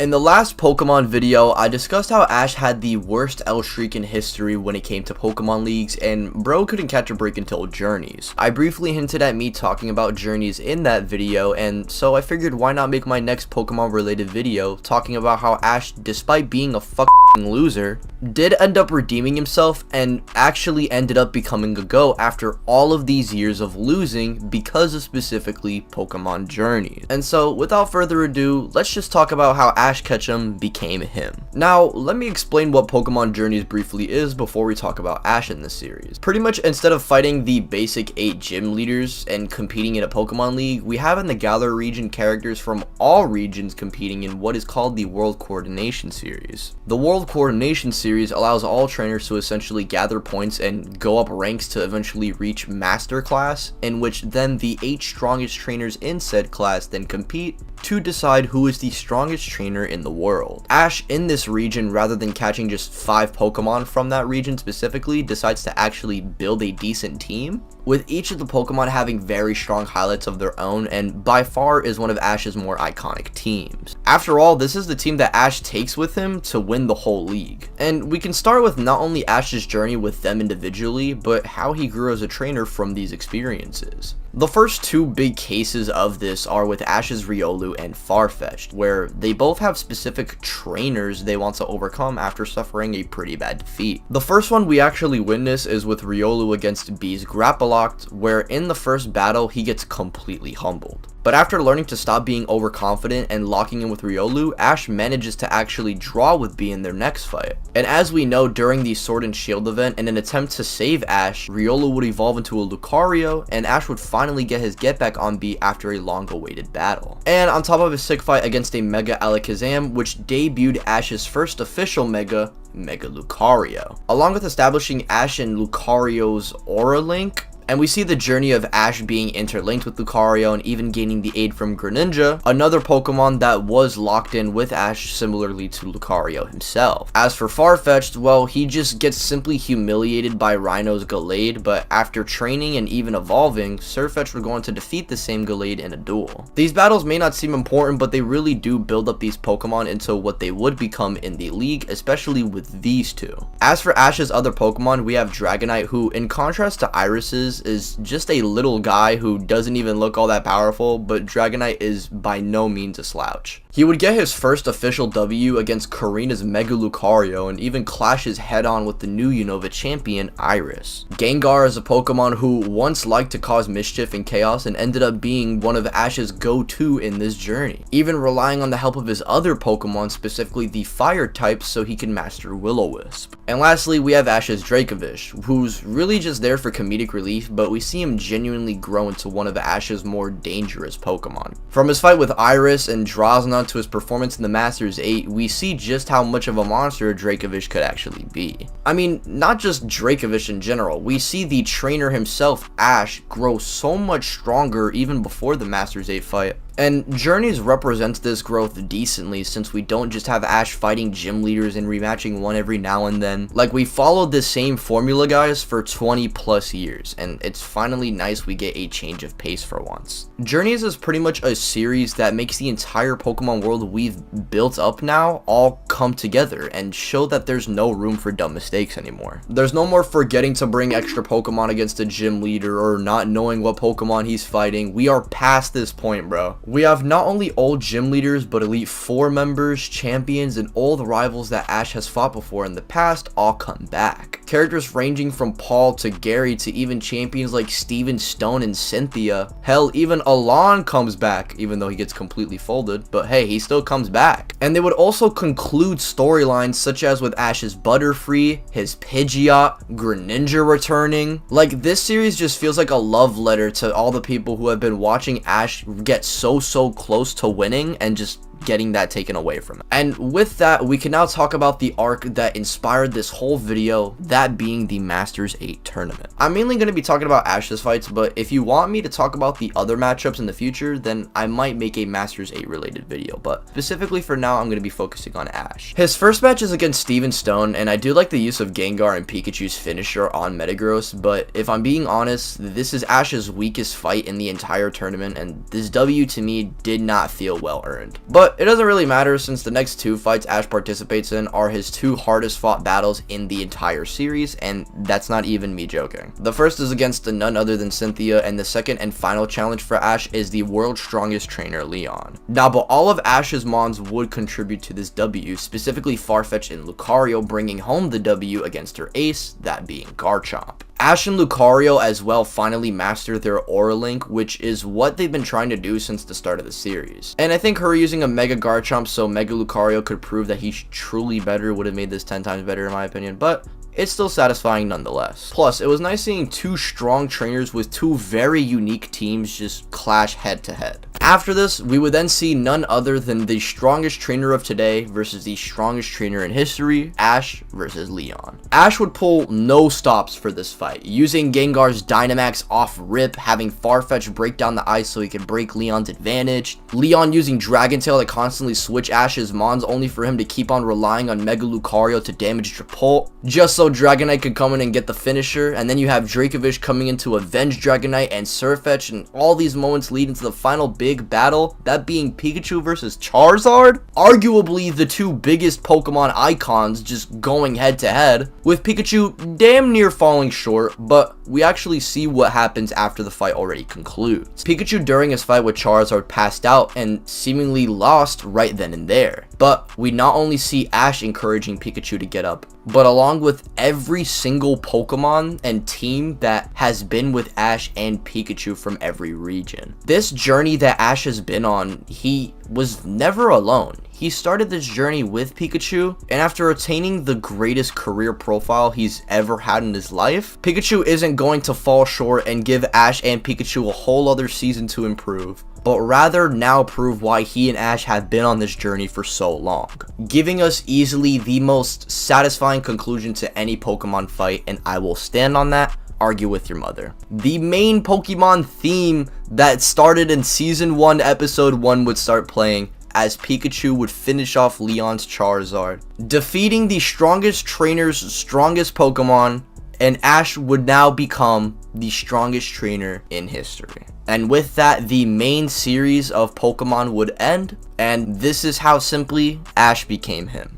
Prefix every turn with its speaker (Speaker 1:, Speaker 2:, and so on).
Speaker 1: In the last Pokemon video, I discussed how Ash had the worst L streak in history when it came to Pokemon Leagues, and bro couldn't catch a break until Journeys. I briefly hinted at me talking about Journeys in that video, and so I figured why not make my next Pokemon related video talking about how Ash, despite being a loser, did end up redeeming himself and actually ended up becoming a GOAT after all of these years of losing because of specifically Pokemon Journeys. And so without further ado, let's just talk about how Ash Ketchum became him. Now, let me explain what Pokemon Journeys briefly is before we talk about Ash in this series. Pretty much instead of fighting the basic 8 gym leaders and competing in a Pokemon League, we have in the Galar region characters from all regions competing in what is called the World Coronation Series. The World Coronation Series allows all trainers to essentially gather points and go up ranks to eventually reach Master class, in which then the 8 strongest trainers in said class then compete to decide who is the strongest trainer in the world. Ash in this region, rather than catching just 5 Pokemon from that region specifically, decides to actually build a decent team, with each of the Pokemon having very strong highlights of their own, and by far is one of Ash's more iconic teams. After all, this is the team that Ash takes with him to win the whole league. And we can start with not only Ash's journey with them individually, but how he grew as a trainer from these experiences. The first 2 big cases of this are with Ashes Riolu and Farfetched, where they both have specific trainers they want to overcome after suffering a pretty bad defeat. The first one we actually witness is with Riolu against B's Grappaloct, where in the first battle he gets completely humbled. But after learning to stop being overconfident and locking in with Riolu, Ash manages to actually draw with B in their next fight. And as we know, during the Sword and Shield event, in an attempt to save Ash, Riolu would evolve into a Lucario, and Ash would finally get his get back on B after a long-awaited battle. And on top of his sick fight against a Mega Alakazam, which debuted Ash's first official Mega Lucario. Along with establishing Ash and Lucario's Aura Link, and we see the journey of Ash being interlinked with Lucario and even gaining the aid from Greninja, another Pokemon that was locked in with Ash similarly to Lucario himself. As for Farfetch'd, well, he just gets simply humiliated by Rhino's Gallade, but after training and even evolving, Sirfetch'd would go on to defeat the same Gallade in a duel. These battles may not seem important, but they really do build up these Pokemon into what they would become in the league, especially with these 2. As for Ash's other Pokemon, we have Dragonite, who in contrast to Iris's, is just a little guy who doesn't even look all that powerful, but Dragonite is by no means a slouch. He would get his first official W against Karina's Mega Lucario and even clashes head-on with the new Unova champion, Iris. Gengar is a Pokemon who once liked to cause mischief and chaos and ended up being one of Ash's go-to in this journey, even relying on the help of his other Pokemon, specifically the fire types, so he can master Will-O-Wisp. And lastly, we have Ash's Dracovish, who's really just there for comedic relief, but we see him genuinely grow into one of Ash's more dangerous Pokemon. From his fight with Iris and Drosna to his performance in the Masters 8, we see just how much of a monster Dracovish could actually be. I mean, not just Dracovish in general, we see the trainer himself, Ash, grow so much stronger even before the Masters 8 fight. And Journeys represents this growth decently, since we don't just have Ash fighting gym leaders and rematching one every now and then. Like, we followed this same formula, guys, for 20 plus years, and it's finally nice we get a change of pace for once. Journeys is pretty much a series that makes the entire Pokemon world we've built up now all come together and show that there's no room for dumb mistakes anymore. There's no more forgetting to bring extra Pokemon against a gym leader or not knowing what Pokemon he's fighting. We are past this point, bro. We have not only old gym leaders, but Elite 4 members, champions, and old rivals that Ash has fought before in the past all come back. Characters ranging from Paul to Gary to even champions like Steven Stone and Cynthia. Hell, even Alon comes back, even though he gets completely folded, but hey, he still comes back. And they would also conclude storylines such as with Ash's Butterfree, his Pidgeot, Greninja returning. Like, this series just feels like a love letter to all the people who have been watching Ash get so close to winning and just getting that taken away from him. And with that, we can now talk about the arc that inspired this whole video, that being the Masters 8 tournament. I'm mainly going to be talking about Ash's fights, but if you want me to talk about the other matchups in the future, then I might make a Masters 8 related video, but specifically for now, I'm going to be focusing on Ash. His first match is against Steven Stone, and I do like the use of Gengar and Pikachu's finisher on Metagross, but if I'm being honest, this is Ash's weakest fight in the entire tournament, and this W to me did not feel well earned. But But it doesn't really matter since the next 2 fights Ash participates in are his 2 hardest fought battles in the entire series, and that's not even me joking. The first is against none other than Cynthia, and the second and final challenge for Ash is the world's strongest trainer, Leon. Now, but all of Ash's mons would contribute to this W, specifically Farfetch'd and Lucario bringing home the W against her ace, that being Garchomp. Ash and Lucario as well finally master their Aura Link, which is what they've been trying to do since the start of the series. And I think her using a Mega Garchomp so Mega Lucario could prove that he's truly better would have made this 10 times better in my opinion, but it's still satisfying nonetheless. Plus, it was nice seeing 2 strong trainers with 2 very unique teams just clash head to head. After this, we would then see none other than the strongest trainer of today versus the strongest trainer in history, Ash versus Leon. Ash would pull no stops for this fight, using Gengar's Dynamax off rip, having Farfetch'd break down the ice so he could break Leon's advantage, Leon using Dragon Tail to constantly switch Ash's mons only for him to keep on relying on Mega Lucario to damage Dracovish, just so Dragonite could come in and get the finisher, and then you have Dracovish coming in to avenge Dragonite and Farfetch'd, and all these moments lead into the final big battle, that being Pikachu versus Charizard, arguably the 2 biggest Pokemon icons just going head to head, with Pikachu damn near falling short, but we actually see what happens after the fight already concludes. Pikachu during his fight with Charizard passed out and seemingly lost right then and there, but we not only see Ash encouraging Pikachu to get up, but along with every single Pokemon and team that has been with Ash and Pikachu from every region. This journey that Ash has been on, he was never alone. He started this journey with Pikachu, and after attaining the greatest career profile he's ever had in his life, Pikachu isn't going to fall short and give Ash and Pikachu a whole other season to improve, but rather now prove why he and Ash have been on this journey for so long, giving us easily the most satisfying conclusion to any Pokemon fight, and I will stand on that. Argue with your mother. The main Pokemon theme that started in Season 1, Episode 1 would start playing as Pikachu would finish off Leon's Charizard, defeating the strongest trainer's strongest Pokemon, and Ash would now become the strongest trainer in history. And with that, the main series of Pokemon would end, and this is how simply Ash became him.